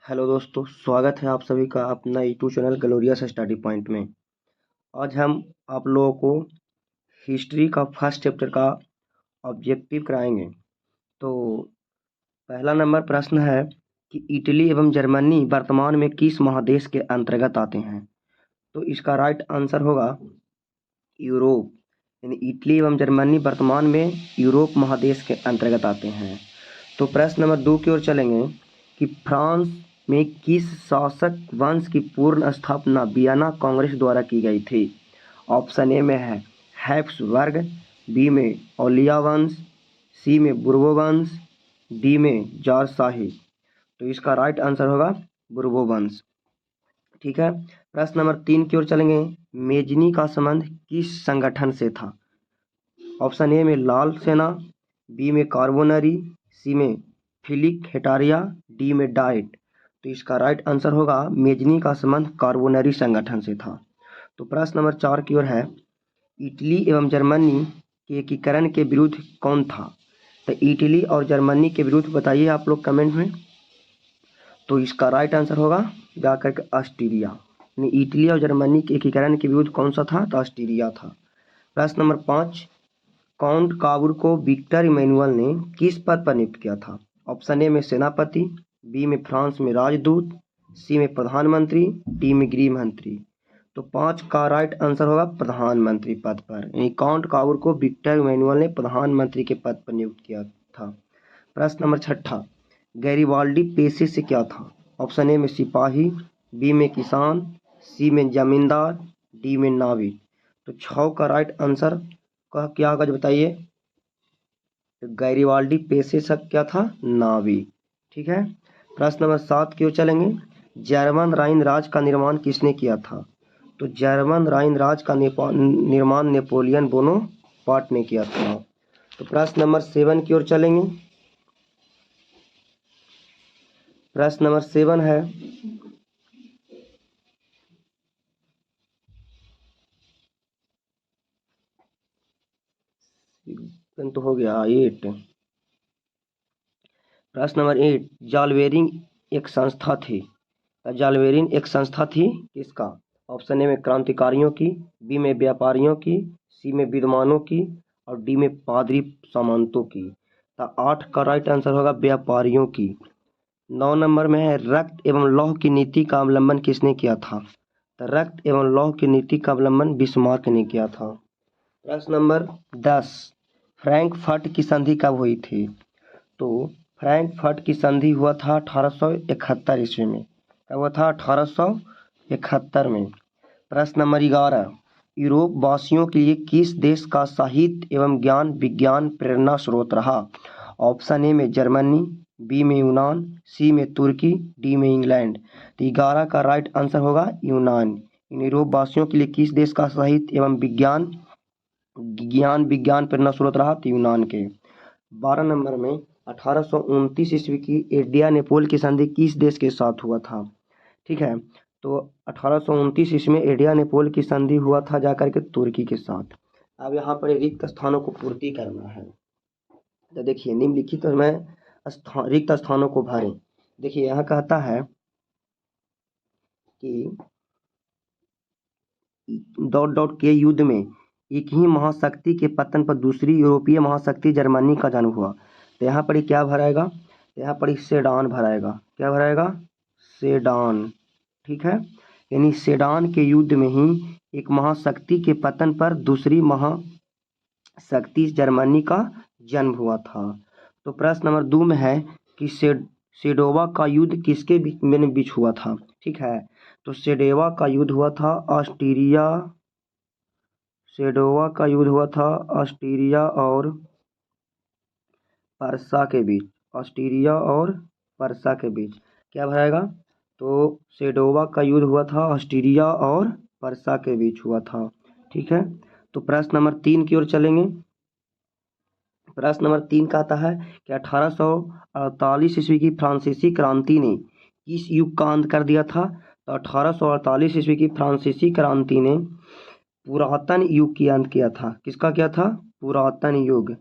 Hello दोस्तों, स्वागत है आप सभी का अपना YouTube channel glorious study point में। आज हम आप लोगों को हिस्ट्री का फर्स्ट चैप्टर का ऑब्जेक्टिव कराएंगे। तो पहला नंबर प्रश्न है कि इटली एवं जर्मनी वर्तमान में किस महादेश के अंतर्गत आते हैं। तो इसका राइट आंसर होगा यूरोप। यानी इटली एवं जर्मनी वर्तमान में यूरोप महादेश के अंतर्गत आते हैं। तो प्रश्न नंबर 2 की ओर चलेंगे कि फ्रांस में किस शासक वंश की पूर्ण स्थापना वियना कांग्रेस द्वारा की गई थी। ऑप्शन ए में है हैब्सबर्ग, बी में ओलिया वंश, सी में बुर्बो वंश, डी में जॉर्ज शाही। तो इसका राइट आंसर होगा बुर्बो वंश। ठीक है। प्रश्न नंबर 3 की ओर चलेंगे। मेजनी का संबंध किस संगठन से था। ऑप्शन ए में लाल सेना, बी में कार्बोनरी, सी में फिलिक हेटारिया, डी में डाइट। तो इसका राइट आंसर होगा मेजनी का संबंध कार्बोनरी संगठन से था। तो प्रश्न नंबर 4 की ओर है इटली एवं जर्मनी के एकीकरण के विरुद्ध कौन था। तो इटली और जर्मनी के विरुद्ध बताइए आप लोग कमेंट में। तो इसका राइट आंसर होगा जाकर के ऑस्ट्रिया। यानी इटली और जर्मनी के एकीकरण के विरुद्ध कौन सा था, तो ऑस्ट्रिया था। प्रश्न नंबर 5, काउंट काबूर को विक्टर इमैनुअल ने किस पद पर नियुक्त किया था। ऑप्शन ए में सेनापति, बी में फ्रांस में राजदूत, सी में प्रधानमंत्री, डी में गृह मंत्री। तो 5 का राइट आंसर होगा प्रधानमंत्री पद पर। यानी काउंट काबूर को विक्टर इमैनुअल ने प्रधानमंत्री के पद पर नियुक्त किया था। प्रश्न नंबर 6, गैरिबाल्डी पेशे से क्या था। ऑप्शन ए में सिपाही, बी में किसान, सी में जमींदार, डी में नाविक। तो 6 का राइट आंसर का क्या होगा बताइए। तो गैरिबाल्डी पेशे से क्या था, नाविक। ठीक है। प्रश्न नंबर 7 की ओर चलेंगे। जर्मन राइन राज का निर्माण किसने किया था। तो जर्मन राइन राज का निर्माण नेपोलियन बोनापार्ट ने किया था। तो प्रश्न नंबर 7 की ओर चलेंगे। प्रश्न नंबर 7 है तो हो गया 8। प्रश्न नंबर 8, जालवेरिंग एक संस्था थी। जालवेरिन एक संस्था थी किसका। ऑप्शन ए में क्रांतिकारियों की, बी में व्यापारियों की, सी में विद्वानों की और डी में पादरी सामंतों की। तो 8 का राइट आंसर होगा व्यापारियों की। 9 नंबर में है रक्त एवं लौह की नीति का अवलंबन किसने किया था। तो रक्त एवं लौह की नीति का अवलंबन बिस्मार्क ने किया था। प्रश्न नंबर 10, फ्रैंकफर्ट की संधि कब हुई थी। तो फ्रैंकफर्ट की संधि हुआ था 1871 ईस्वी में। कब हुआ था, 1871 में। प्रश्न नंबर 11, यूरोप वासियों के लिए किस देश का साहित्य एवं ज्ञान विज्ञान प्रेरणा स्रोत रहा। ऑप्शन ए में जर्मनी, बी में यूनान, सी में तुर्की, डी में इंग्लैंड। तो 11 का राइट आंसर होगा यूनान। यूरोप वासियों के लिए किस देश का साहित्य एवं ज्ञान विज्ञान प्रेरणा स्रोत रहा, तो यूनान के। 12 नंबर में 1829 ईस्वी की एड्रियानोपल की संधि किस देश के साथ हुआ था। ठीक है। तो 1829 ईस्वी में एड्रियानोपल की संधि हुआ था जाकर के तुर्की के साथ। अब यहाँ पर रिक्त स्थानों को पूर्ति करना है। तो देखिए निम्नलिखित में रिक्त स्थानों को भरें। देखिए यहाँ कहता है कि डॉट डॉट के युद्ध में एक ही महाशक्ति के पतन पर दूसरी यूरोपीय महाशक्ति जर्मनी का जन्म हुआ। तो यहाँ पर क्या भराएगा, तो यहाँ पर सेडान भराएगा। क्या भराएगा, सेडान। ठीक है। यानी सेडान के युद्ध में ही एक महाशक्ति के पतन पर दूसरी महाशक्ति जर्मनी का जन्म हुआ था। तो प्रश्न नंबर 2 में है कि सेडोवा का युद्ध किसके बीच हुआ था। ठीक है। तो सेडोवा का युद्ध हुआ था ऑस्ट्रिया और पर्सा के बीच। ऑस्ट्रिया और पर्सा के बीच क्या भराएगा। तो सेडोवा का युद्ध हुआ था ऑस्ट्रिया और पर्सा के बीच हुआ था। ठीक है। तो प्रश्न नंबर 3 की ओर चलेंगे। प्रश्न नंबर 3 कहता है कि 1848 ईस्वी की फ्रांसीसी क्रांति ने किस युग का अंत कर दिया था। तो 1848 ईस्वी की फ्रांसीसी क्रांति ने पुरातन युग की अंत किया था। किसका किया था, पुरातन युग।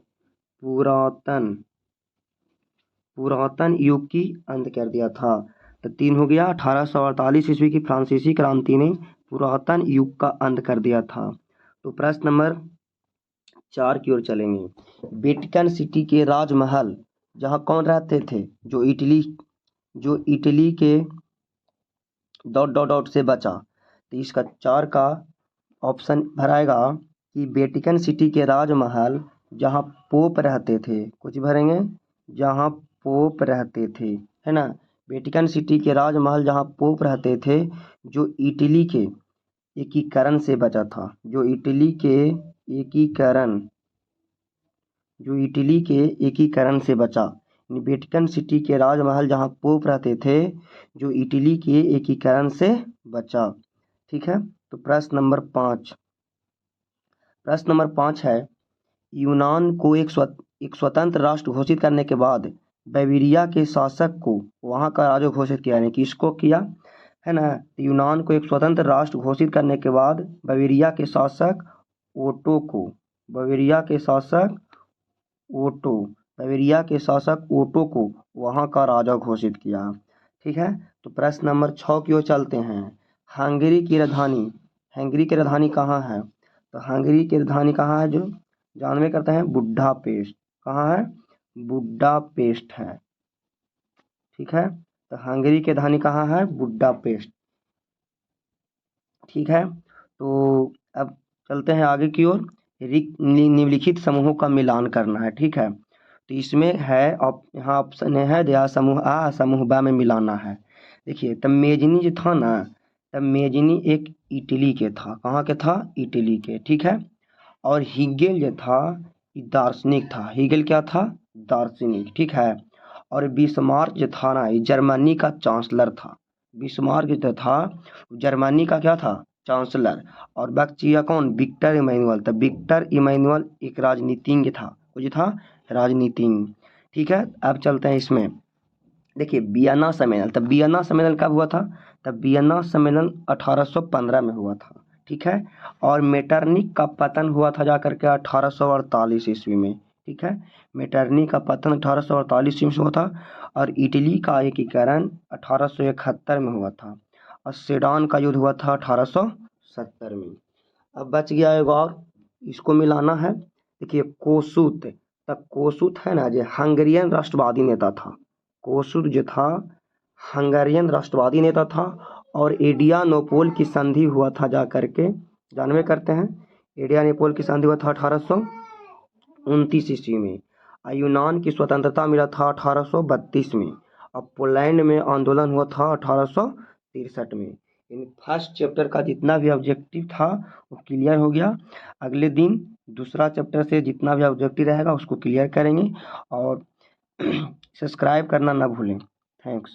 पुरातन युग की अंत कर दिया था। तो 3 हो गया। 1848 ईस्वी की फ्रांसीसी क्रांति ने पुरातन युग का अंत कर दिया था। तो प्रश्न नंबर 4 की ओर चलेंगे। वेटिकन सिटी के राजमहल जहाँ कौन रहते थे? जो इटली के डॉट डॉट डॉट से बचा। तो इसका 4 का ऑप्शन भराएगा कि वेटिकन सिटी के राजमहल जहाँ पोप रहते थे। कुछ भरेंगे, जहाँ पोप रहते थे, है ना। वेटिकन सिटी के राजमहल जहाँ पोप रहते थे, जो इटली के एकीकरण से बचा था। जो इटली के एकीकरण से बचा। वेटिकन सिटी के राजमहल जहाँ पोप रहते थे, जो इटली के एकीकरण से बचा। ठीक है। तो प्रश्न नंबर 5 है, यूनान को एक स्वतंत्र राष्ट्र घोषित करने के बाद बाइबिरिया के शासक को वहाँ का राजा घोषित किया। यानी किसको किया, है ना। यूनान को एक स्वतंत्र राष्ट्र घोषित करने के बाद बाइबिरिया के शासक ओटो को वहाँ का राजा घोषित किया। ठीक है। तो प्रश्न नंबर 6 की ओर चलते हैं। हंगरी की राजधानी कहाँ है? तो हंगरी की राजधानी कहाँ है? जो जानवे करते हैं, बुडापेस्ट। कहाँ है? बुडापेस्ट है। ठीक है। तो हंगरी की राजधानी कहाँ है? बुडापेस्ट। ठीक है। तो अब चलते हैं आगे की ओर। निम्नलिखित समूहों का मिलान करना है। ठीक है। तो इसमें है यहाँ ऑप्शन है दिया, समूह आ समूह बा में मिलाना है। देखिए, तब मेजनी जो था ना, तब मेजनी एक इटली के था। कहाँ के था? इटली के। ठीक है। और हीगेल जो था दार्शनिक था। हीगेल क्या था? दार्शनिक। ठीक है। और बिस्मार्क जो था ना, ये जर्मनी का चांसलर था। बिस्मार्क जो था जर्मनी का क्या था? चांसलर। और बच्चिया कौन? Victor Emmanuel. तब विक्टर इमैनुअल एक राजनीतिज्ञ था। कुछ था? राजनीतिज्ञ। ठीक है। अब चलते हैं इसमें। देखिए, वियना सम्मेलन। तब वियना सम्मेलन कब हुआ था? तब वियना सम्मेलन 1815 में हुआ था। ठीक है। और मेटरनिक का पतन हुआ था जाकर के 1848 ईस्वी में। ठीक है। मेटरनिक का पतन 1848 ईस्वी में हुआ था। और इटली का एकीकरण 1871 में हुआ था। और सेडान का युद्ध हुआ था 1870 में। अब बच गया एक और, इसको मिलाना है। देखिए, कोसूत। तब कोसूत है ना, जो हंगेरियन राष्ट्रवादी नेता था। कोसूत जो था हंगेरियन राष्ट्रवादी नेता था। और एडियानोपोल की संधि हुआ था जा करके, जानवे करते हैं। एडियानोपोल की संधि हुआ था 1829 ईस्वी में। यूनान की स्वतंत्रता मिला था 1832 में। और पोलैंड में आंदोलन हुआ था 1863 में। इन फर्स्ट चैप्टर का जितना भी ऑब्जेक्टिव था वो क्लियर हो गया। अगले दिन दूसरा चैप्टर से जितना भी ऑब्जेक्टिव रहेगा उसको क्लियर करेंगे। और सब्सक्राइब करना ना भूलें। थैंक्स।